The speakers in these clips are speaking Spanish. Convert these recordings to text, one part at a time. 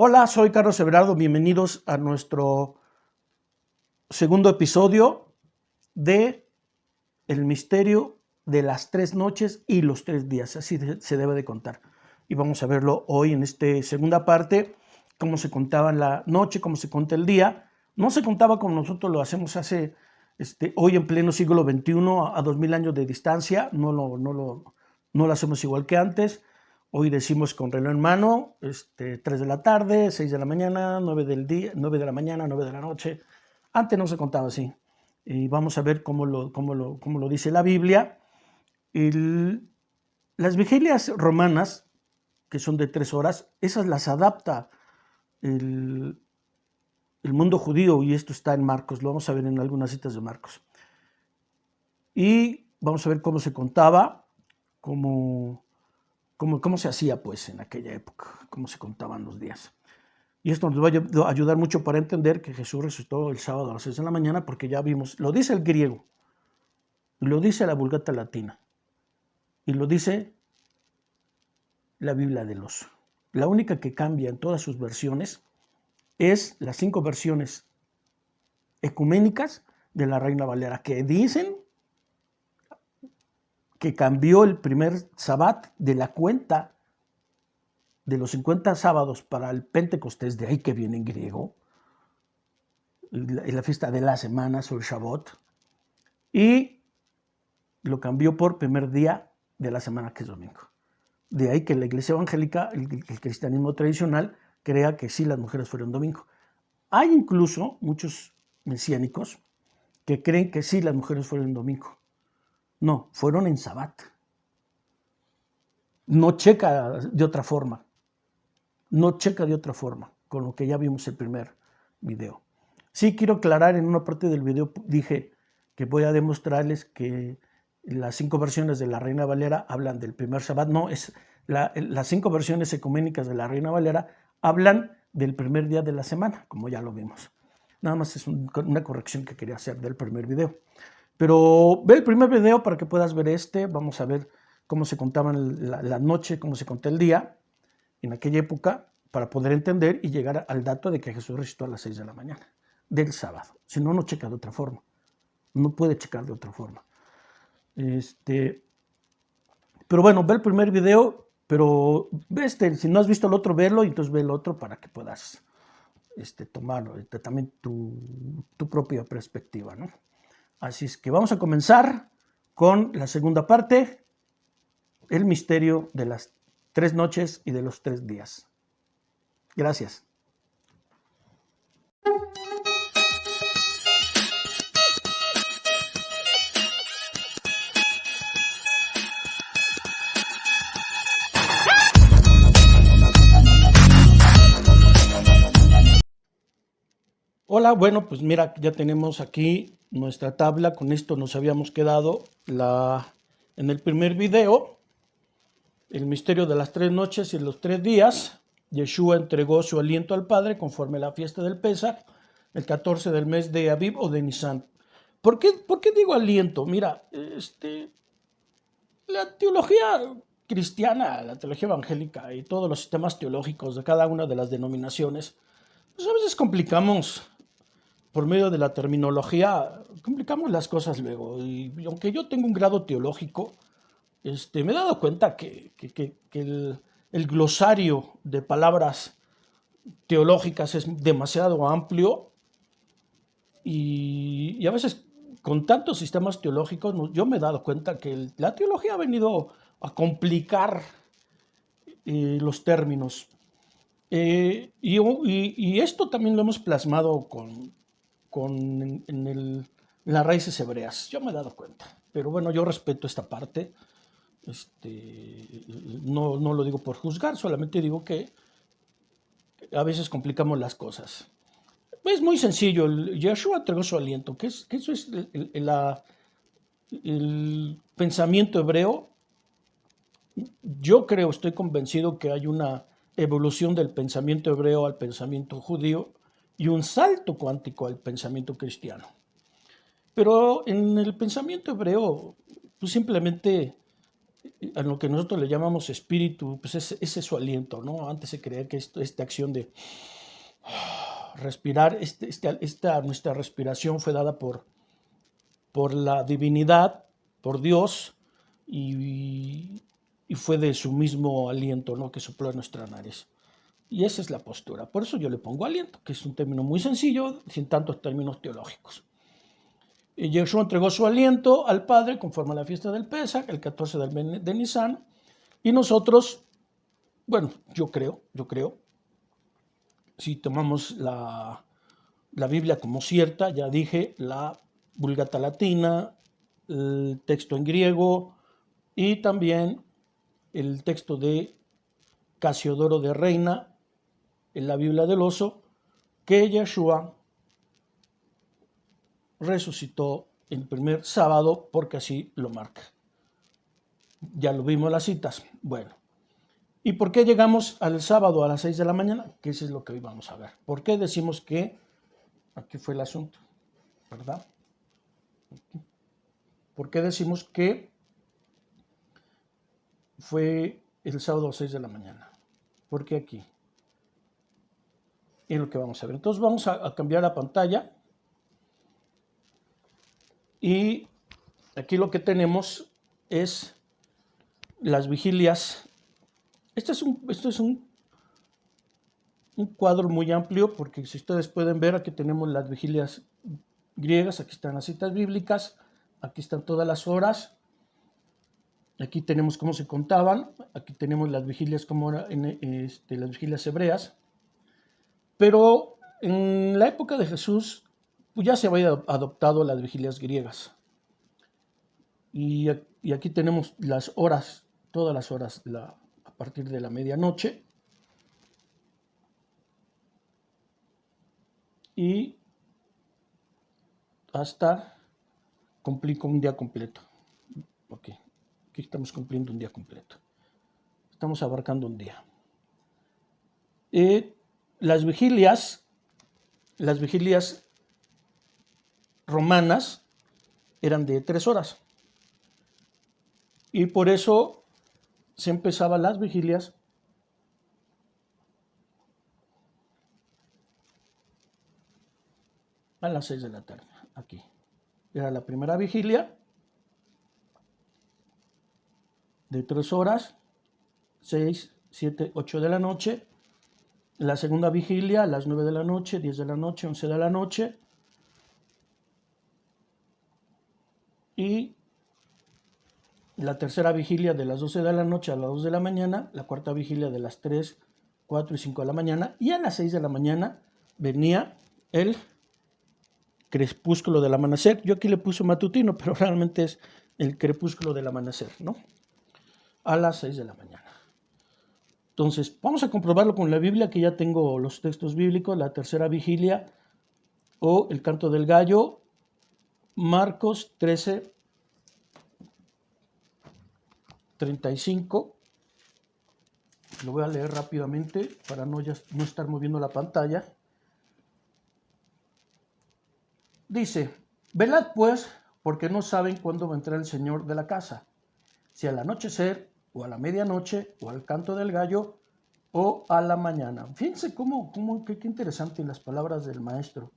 Hola, soy Carlos Everardo, bienvenidos a nuestro segundo episodio de El misterio de las 3 noches y los 3 días, así se debe de contar. Y vamos a verlo hoy en esta segunda parte, cómo se contaba la noche, cómo se cuenta el día. No se contaba como nosotros lo hacemos hoy en pleno siglo XXI, a 2000 años de distancia, no lo hacemos igual que antes. Hoy decimos con reloj en mano, 3 de la tarde, 6 de la mañana, 9 del día, 9 de la mañana, 9 de la noche. Antes no se contaba así. Y vamos a ver cómo lo dice la Biblia. Las vigilias romanas, que son de 3 horas, esas las adapta el mundo judío, y esto está en Marcos, lo vamos a ver en algunas citas de Marcos. Y vamos a ver cómo se contaba, cómo se hacía pues en aquella época, cómo se contaban los días. Y esto nos va a ayudar mucho para entender que Jesús resucitó el sábado a las 6 de la mañana, porque ya vimos, lo dice el griego, lo dice la Vulgata Latina, y lo dice la Biblia del Oso. La única que cambia en todas sus versiones es las 5 versiones ecuménicas de la Reina Valera, que dicen que cambió el primer sabbat de la cuenta de los 50 sábados para el Pentecostés, de ahí que viene en griego, la fiesta de las semanas o el Shabbat, y lo cambió por primer día de la semana, que es domingo. De ahí que la iglesia evangélica, el cristianismo tradicional, crea que sí, las mujeres fueron domingo. Hay incluso muchos mesiánicos que creen que sí, las mujeres fueron domingo. No, fueron en Sabbat. No checa de otra forma. Con lo que ya vimos el primer video. Sí quiero aclarar, en una parte del video dije que voy a demostrarles que las 5 versiones de la Reina Valera hablan del primer Shabbat. No, las 5 versiones ecuménicas de la Reina Valera hablan del primer día de la semana, como ya lo vimos. Nada más es una corrección que quería hacer del primer video. Pero ve el primer video para que puedas ver Vamos a ver cómo se contaban la noche, cómo se contaba el día en aquella época, para poder entender y llegar al dato de que Jesús resucitó a las 6 de la mañana del sábado. Si no, no checa de otra forma. No puede checar de otra forma. Pero bueno, ve el primer video, pero si no has visto el otro, verlo, y entonces ve el otro para que puedas tomar también tu propia perspectiva, ¿no? Así es que vamos a comenzar con la segunda parte, el misterio de las 3 noches y de los 3 días. Gracias. Hola, bueno, pues mira, ya tenemos aquí nuestra tabla. Con esto nos habíamos quedado en el primer video, el misterio de las 3 noches y los 3 días. Yeshua entregó su aliento al Padre conforme a la fiesta del Pesaj, el 14 del mes de Aviv o de Nisan. ¿Por qué digo aliento? Mira, la teología cristiana, la teología evangélica y todos los sistemas teológicos de cada una de las denominaciones, pues a veces complicamos, por medio de la terminología, complicamos las cosas luego. Y aunque yo tengo un grado teológico, me he dado cuenta que el glosario de palabras teológicas es demasiado amplio, y a veces con tantos sistemas teológicos yo me he dado cuenta que la teología ha venido a complicar los términos. Y esto también lo hemos plasmado en las raíces hebreas. Yo me he dado cuenta. Pero bueno, yo respeto esta parte. No lo digo por juzgar, solamente digo que a veces complicamos las cosas. Es muy sencillo. Yeshua entregó su aliento, que eso es el pensamiento hebreo. Yo creo, estoy convencido que hay una evolución del pensamiento hebreo al pensamiento judío y un salto cuántico al pensamiento cristiano. Pero en el pensamiento hebreo, pues simplemente a lo que nosotros le llamamos espíritu, pues ese es su aliento, ¿no? Antes se creía que esta acción de respirar, nuestra respiración fue dada por la divinidad, por Dios, y fue de su mismo aliento, ¿no? Que sopló en nuestra nariz. Y esa es la postura. Por eso yo le pongo aliento, que es un término muy sencillo, sin tantos términos teológicos. Y Yeshua entregó su aliento al Padre conforme a la fiesta del Pesaj, el 14 de Nisan, y nosotros, bueno, yo creo, si tomamos la Biblia como cierta, ya dije, la Vulgata Latina, el texto en griego y también el texto de Casiodoro de Reina en la Biblia del Oso, que Yeshua resucitó el primer sábado porque así lo marca. Ya lo vimos en las citas. Bueno, ¿y por qué llegamos al sábado a las 6 de la mañana? Que eso es lo que hoy vamos a ver. ¿Por qué decimos que aquí fue el asunto? ¿Verdad? ¿Por qué decimos que fue el sábado a las 6 de la mañana? ¿Por qué aquí? Es lo que vamos a ver. Entonces vamos a cambiar la pantalla. Y aquí lo que tenemos es las vigilias. Este es un cuadro muy amplio porque si ustedes pueden ver, aquí tenemos las vigilias griegas, aquí están las citas bíblicas, aquí están todas las horas, aquí tenemos cómo se contaban, aquí tenemos las vigilias como las vigilias hebreas, pero en la época de Jesús pues ya se había adoptado las vigilias griegas. Y aquí tenemos las horas, todas las horas a partir de la medianoche. Y hasta cumplir con un día completo. Ok, aquí estamos cumpliendo un día completo. Estamos abarcando un día. Las vigilias romanas eran de 3 horas. Y por eso se empezaban las vigilias a las 6 de la tarde. Aquí. Era la primera vigilia de 3 horas, 6, 7, 8 de la noche. La segunda vigilia a las 9 de la noche, 10 de la noche, 11 de la noche. Y la tercera vigilia de las 12 de la noche a las 2 de la mañana. La cuarta vigilia de las 3, 4 y 5 de la mañana. Y a las 6 de la mañana venía el crepúsculo del amanecer. Yo aquí le puse matutino, pero realmente es el crepúsculo del amanecer, ¿no? A las 6 de la mañana. Entonces, vamos a comprobarlo con la Biblia, que ya tengo los textos bíblicos, la tercera vigilia o el canto del gallo, Marcos 13, 35. Lo voy a leer rápidamente para no estar moviendo la pantalla. Dice: velad pues, porque no saben cuándo va a entrar el Señor de la casa, si al anochecer, o a la medianoche, o al canto del gallo, o a la mañana. Fíjense qué interesante las palabras del maestro,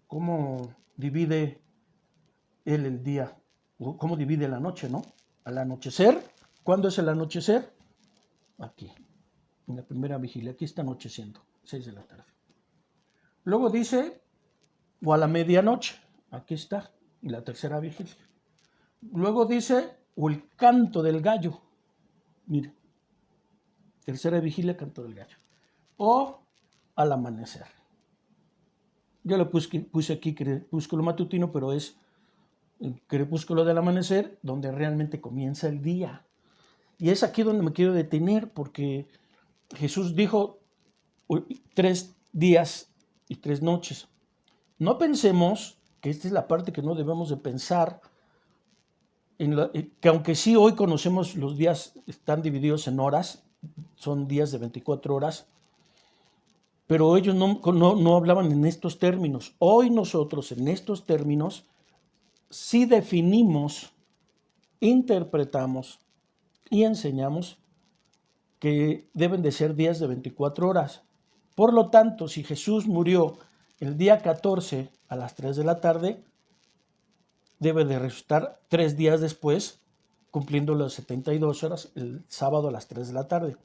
cómo divide él el día, o cómo divide la noche, ¿no? Al anochecer. ¿Cuándo es el anochecer? Aquí, en la primera vigilia. Aquí está anocheciendo, 6 de la tarde. Luego dice, o a la medianoche. Aquí está, en la tercera vigilia. Luego dice, o el canto del gallo. Mire, tercera vigilia, canto del gallo. O al amanecer. Yo le puse aquí crepúsculo matutino, pero es el crepúsculo del amanecer, donde realmente comienza el día. Y es aquí donde me quiero detener, porque Jesús dijo 3 días y 3 noches. No pensemos que esta es la parte que no debemos de pensar, que aunque sí hoy conocemos los días, están divididos en horas, son días de 24 horas, pero ellos no hablaban en estos términos. Hoy nosotros en estos términos sí definimos, interpretamos y enseñamos que deben de ser días de 24 horas. Por lo tanto, si Jesús murió el día 14 a las 3 de la tarde, debe de resucitar 3 días después, cumpliendo las 72 horas, el sábado a las 3 de la tarde.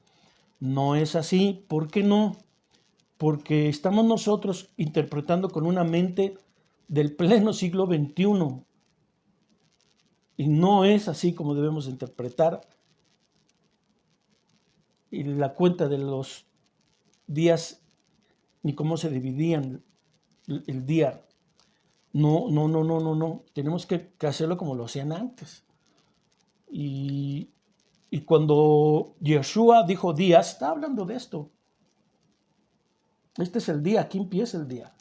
No es así. ¿Por qué no? Porque estamos nosotros interpretando con una mente del pleno siglo XXI. Y no es así como debemos interpretar. Y la cuenta de los días ni cómo se dividían el día. No. Tenemos que hacerlo como lo hacían antes. Y cuando Yeshua dijo días, está hablando de esto. Este es el día, aquí empieza el día.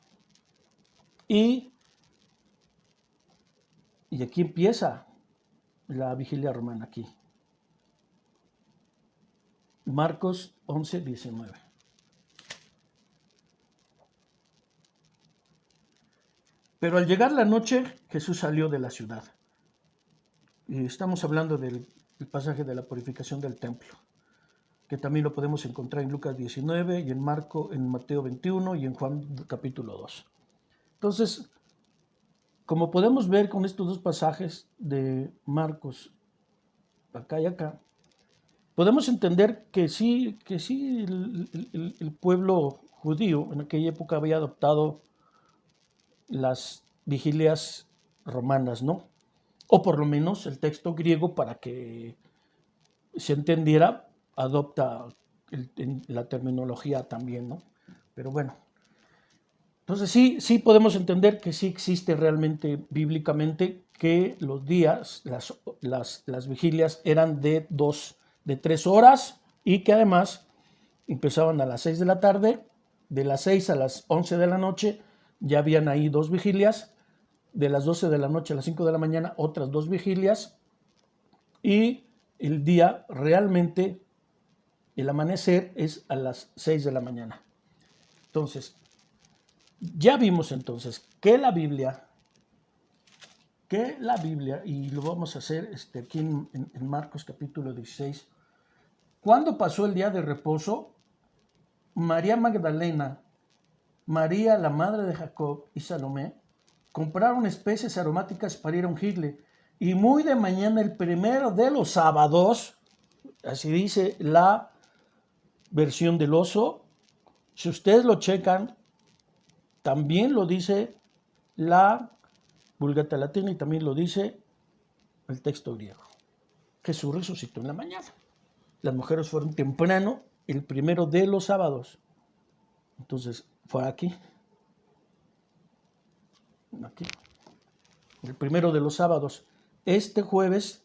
Y aquí empieza la vigilia romana, aquí. Marcos 11:19. Pero al llegar la noche, Jesús salió de la ciudad. Y estamos hablando del pasaje de la purificación del templo, que también lo podemos encontrar en Lucas 19 y en Mateo 21 y en Juan capítulo 2. Entonces, como podemos ver con estos dos pasajes de Marcos, acá y acá, podemos entender que sí el pueblo judío en aquella época había adoptado las vigilias romanas, ¿no? O por lo menos el texto griego, para que se entendiera, adopta la terminología también, ¿no? Pero bueno, entonces sí podemos entender que sí existe realmente bíblicamente que los días, las vigilias eran de 3 horas y que además empezaban a las 6 de la tarde, de las 6 a las 11 de la noche ya habían ahí 2 vigilias, de las 12 de la noche a las 5 de la mañana otras 2 vigilias, y el día realmente, el amanecer es a las 6 de la mañana. Entonces, ya vimos entonces que la Biblia, y lo vamos a hacer aquí en Marcos capítulo 16, cuando pasó el día de reposo, María Magdalena, María la madre de Jacob y Salomé compraron especies aromáticas para ir a ungirle, y muy de mañana el primero de los sábados, así dice la versión del Oso, si ustedes lo checan, también lo dice la Vulgata Latina y también lo dice el texto griego. Jesús resucitó en la mañana. Las mujeres fueron temprano, el primero de los sábados. Entonces, fue aquí. El primero de los sábados. Este jueves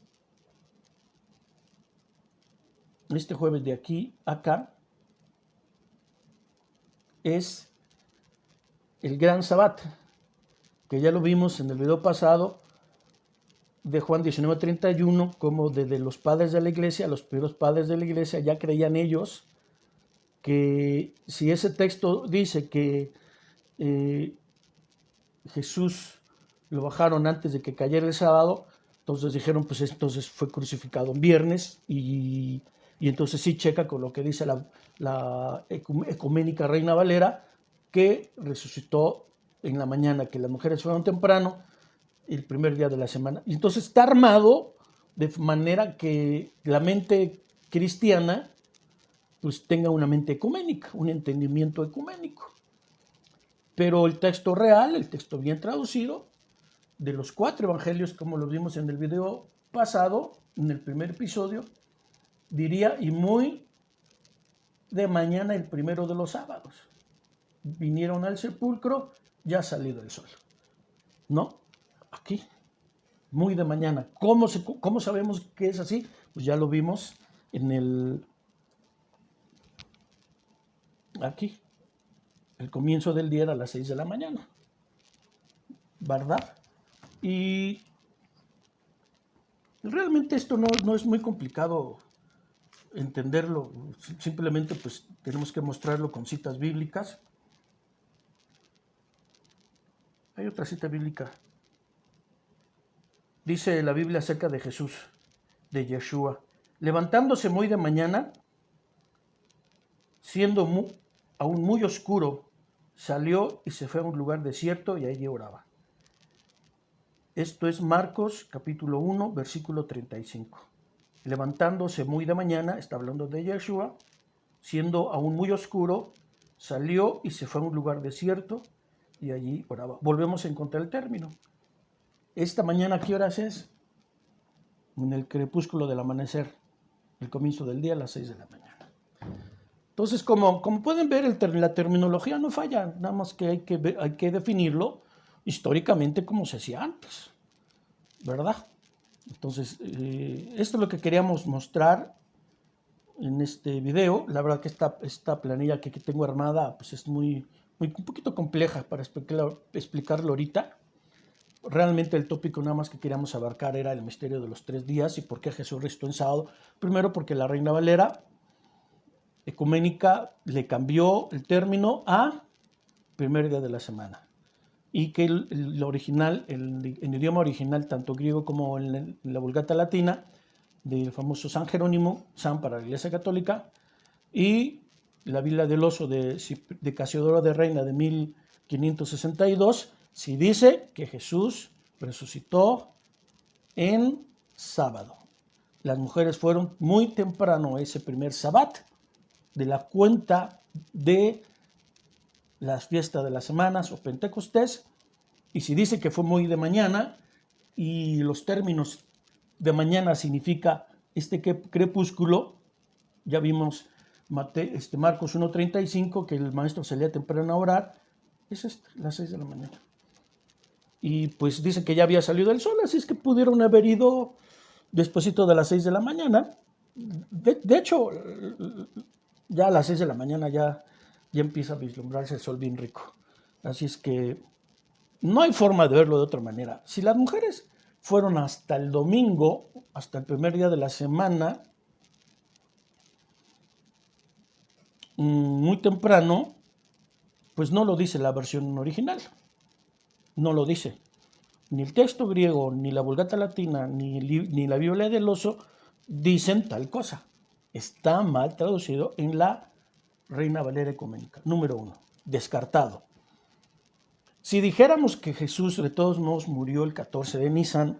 de aquí a acá es el gran Sabbat, que ya lo vimos en el video pasado de Juan 19:31, como desde los padres de la iglesia, los primeros padres de la iglesia ya creían ellos que si ese texto dice que Jesús lo bajaron antes de que cayera el sábado, entonces dijeron, pues entonces fue crucificado en viernes, y entonces sí checa con lo que dice la ecuménica Reina Valera, que resucitó en la mañana, que las mujeres fueron temprano, el primer día de la semana. Y entonces está armado de manera que la mente cristiana pues tenga una mente ecuménica, un entendimiento ecuménico. Pero el texto real, el texto bien traducido, de los 4 evangelios, como lo vimos en el video pasado, en el primer episodio, diría, y muy de mañana el primero de los sábados. Vinieron al sepulcro, ya ha salido el sol. ¿No? Aquí, muy de mañana. ¿Cómo sabemos que es así? Pues ya lo vimos en aquí. El comienzo del día era a las 6 de la mañana. ¿Verdad? Y realmente esto no es muy complicado entenderlo. Simplemente pues tenemos que mostrarlo con citas bíblicas. Hay otra cita bíblica. Dice la Biblia acerca de Jesús, de Yeshua, Levantándose muy de mañana, siendo aún muy oscuro, salió y se fue a un lugar desierto y allí oraba. Esto es Marcos capítulo 1, versículo 35. Levantándose muy de mañana, está hablando de Yeshua, siendo aún muy oscuro, salió y se fue a un lugar desierto y allí oraba. Volvemos a encontrar el término. Esta mañana, ¿qué horas es? En el crepúsculo del amanecer, el comienzo del día a las 6 de la mañana. Entonces, como pueden ver, la terminología no falla, nada más que hay que definirlo históricamente como se hacía antes, ¿verdad? Entonces, esto es lo que queríamos mostrar en este video. La verdad que esta planilla que tengo armada pues es un poquito compleja para explicarlo ahorita. Realmente el tópico nada más que queríamos abarcar era el misterio de los 3 días y por qué Jesús resucitó en sábado. Primero porque la Reina Valera ecuménica le cambió el término a primer día de la semana y que el original, en idioma original, tanto griego como en la Vulgata latina, del famoso San Jerónimo, San para la Iglesia Católica, y la Biblia del Oso de Casiodoro de Reina de 1562, sí dice que Jesús resucitó en sábado. Las mujeres fueron muy temprano ese primer sabbat de la cuenta de las fiestas de las semanas o Pentecostés, y si dice que fue muy de mañana, y los términos de mañana significa crepúsculo, ya vimos Marcos 1.35, que el maestro salía temprano a orar, es las 6 de la mañana. Y pues dice que ya había salido el sol, así es que pudieron haber ido despuesito de las 6 de la mañana. De hecho, ya a las 6 de la mañana ya empieza a vislumbrarse el sol bien rico. Así es que no hay forma de verlo de otra manera. Si las mujeres fueron hasta el domingo, hasta el primer día de la semana, muy temprano, pues no lo dice la versión original. No lo dice. Ni el texto griego, ni la Vulgata latina, ni la Biblia del Oso dicen tal cosa. Está mal traducido en la Reina Valera ecuménica. Número 1, descartado. Si dijéramos que Jesús de todos modos murió el 14 de Nisan,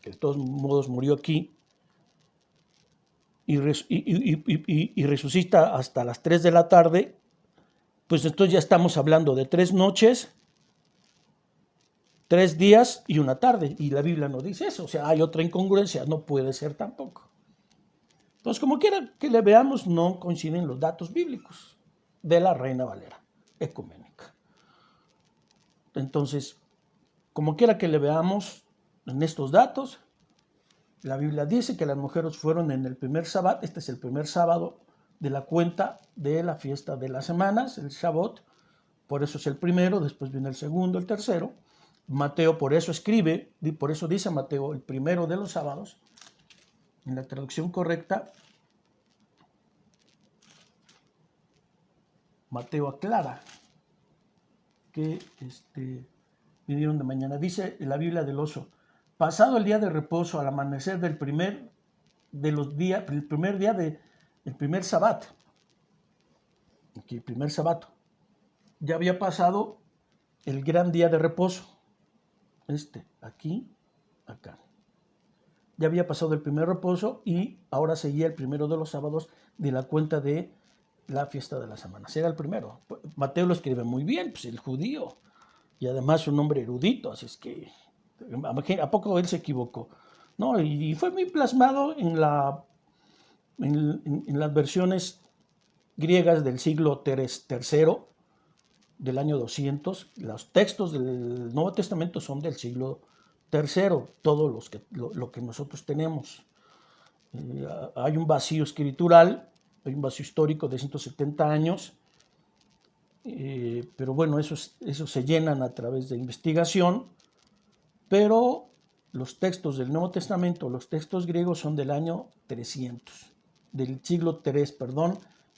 que de todos modos murió aquí, y resucita hasta las 3 de la tarde, pues entonces ya estamos hablando de 3 noches, 3 días y una tarde, y la Biblia no dice eso, o sea, hay otra incongruencia, no puede ser tampoco. Entonces, como quiera que le veamos, no coinciden los datos bíblicos de la Reina Valera ecuménica. Entonces, como quiera que le veamos en estos datos, la Biblia dice que las mujeres fueron en el primer sábado, este es el primer sábado de la cuenta de la fiesta de las semanas, el Shabbat, por eso es el primero, después viene el segundo, el tercero. Mateo por eso escribe, por eso dice Mateo, el primero de los sábados, en la traducción correcta. Mateo aclara que vinieron de mañana. Dice en la Biblia del Oso, pasado el día de reposo, al amanecer del primer sabbat, aquí el primer sabbato, ya había pasado el gran día de reposo, aquí, acá. Ya había pasado el primer reposo y ahora seguía el primero de los sábados de la cuenta de la fiesta de las semanas. Era el primero. Mateo lo escribe muy bien, pues el judío, y además un hombre erudito, así es que ¿a poco él se equivocó? No, y fue muy plasmado en las versiones griegas del siglo III, del año 200. Los textos del Nuevo Testamento son del siglo III, todos lo que nosotros tenemos. Hay un vacío escritural, hay un vacío histórico de 170 años, pero bueno, eso se llenan a través de investigación, pero los textos del Nuevo Testamento, los textos griegos son del año 300, del siglo III,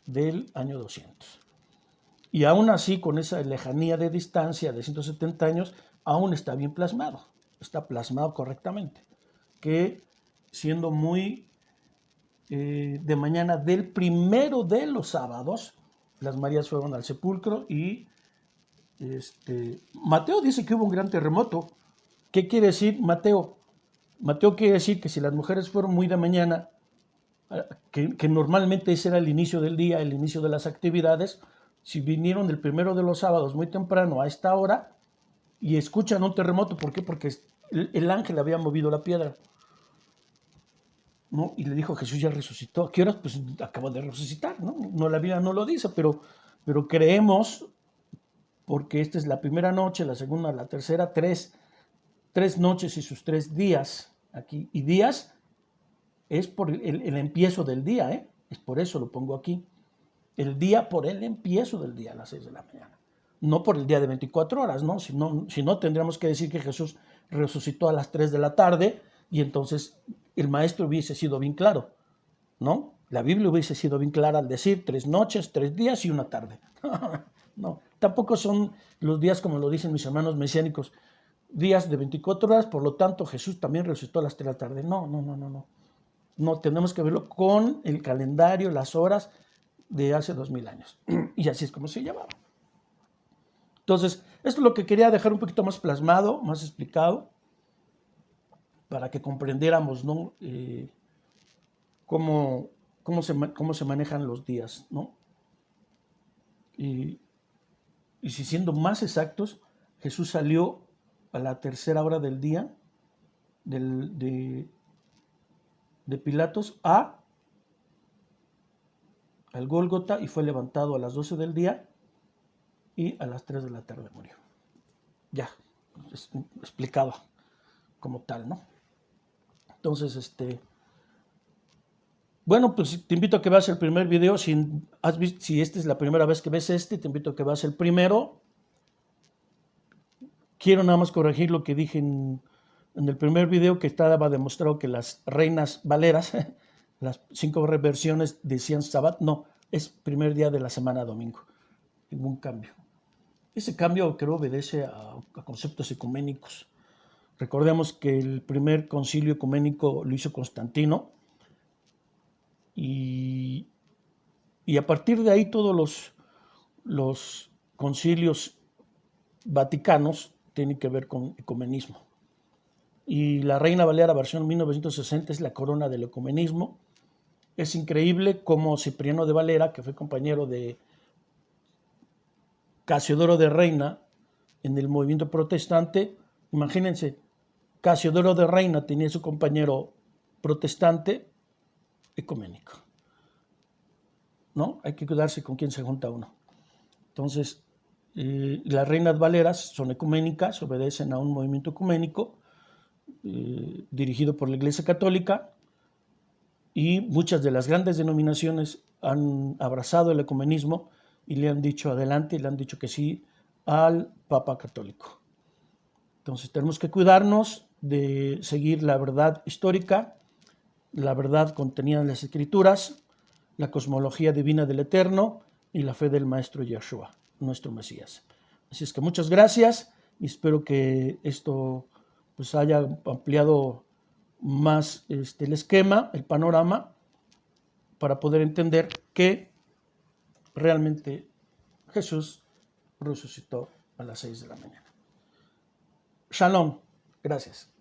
del año 200. Y aún así, con esa lejanía de distancia de 170 años, aún está bien plasmado, está plasmado correctamente, que siendo muy de mañana del primero de los sábados, las Marías fueron al sepulcro y Mateo dice que hubo un gran terremoto. ¿Qué quiere decir Mateo? Mateo quiere decir que si las mujeres fueron muy de mañana, que normalmente ese era el inicio del día, el inicio de las actividades, si vinieron el primero de los sábados muy temprano a esta hora y escuchan un terremoto, ¿por qué? Porque el ángel había movido la piedra, ¿no? Y le dijo, Jesús ya resucitó. ¿A qué horas? Pues acabó de resucitar, ¿no? No, la Biblia no lo dice, pero creemos, porque esta es la primera noche, la segunda, la tercera, tres noches y sus 3 días aquí. Y días es por el empiezo del día, ¿eh? Es por eso lo pongo aquí. El día por el empiezo del día a las 6 de la mañana. No por el día de 24 horas, ¿no? Si no, tendríamos que decir que Jesús resucitó a las 3 de la tarde y entonces el maestro hubiese sido bien claro, ¿no? La Biblia hubiese sido bien clara al decir 3 noches, 3 días y una tarde. No, tampoco son los días como lo dicen mis hermanos mesiánicos, días de 24 horas, por lo tanto Jesús también resucitó a las 3 de la tarde. No. No, tenemos que verlo con el calendario, las horas de hace 2000 años. Y así es como se llamaba. Entonces, esto es lo que quería dejar un poquito más plasmado, más explicado, para que comprendiéramos, ¿no? Cómo se manejan los días, ¿no? Y si siendo más exactos, Jesús salió a la tercera hora del día de Pilatos al Gólgota y fue levantado a las 12 del día y a las 3 de la tarde murió. Ya, explicado como tal, ¿no? Entonces, bueno, pues te invito a que veas el primer video. Si esta es la primera vez que ves te invito a que veas el primero. Quiero nada más corregir lo que dije en el primer video, que estaba demostrado que las reinas valeras, las 5 versiones decían Sabbat. No, es primer día de la semana, domingo. Ningún cambio. Ese cambio creo obedece a conceptos ecuménicos. Recordemos que el primer concilio ecuménico lo hizo Constantino y a partir de ahí todos los concilios vaticanos tienen que ver con ecumenismo. Y la Reina Valera versión 1960 es la corona del ecumenismo. Es increíble cómo Cipriano de Valera, que fue compañero de Casiodoro de Reina en el movimiento protestante, imagínense, Casiodoro de Reina tenía su compañero protestante ecuménico, ¿no? Hay que cuidarse con quién se junta uno. Entonces, las reinas valeras son ecuménicas, obedecen a un movimiento ecuménico dirigido por la Iglesia Católica, y muchas de las grandes denominaciones han abrazado el ecumenismo y le han dicho adelante, le han dicho que sí al Papa Católico. Entonces tenemos que cuidarnos de seguir la verdad histórica, la verdad contenida en las Escrituras, la cosmología divina del Eterno y la fe del Maestro Yeshua, nuestro Mesías. Así es que muchas gracias y espero que esto pues haya ampliado más el esquema, el panorama, para poder entender que realmente Jesús resucitó a las 6 de la mañana. Shalom. Gracias.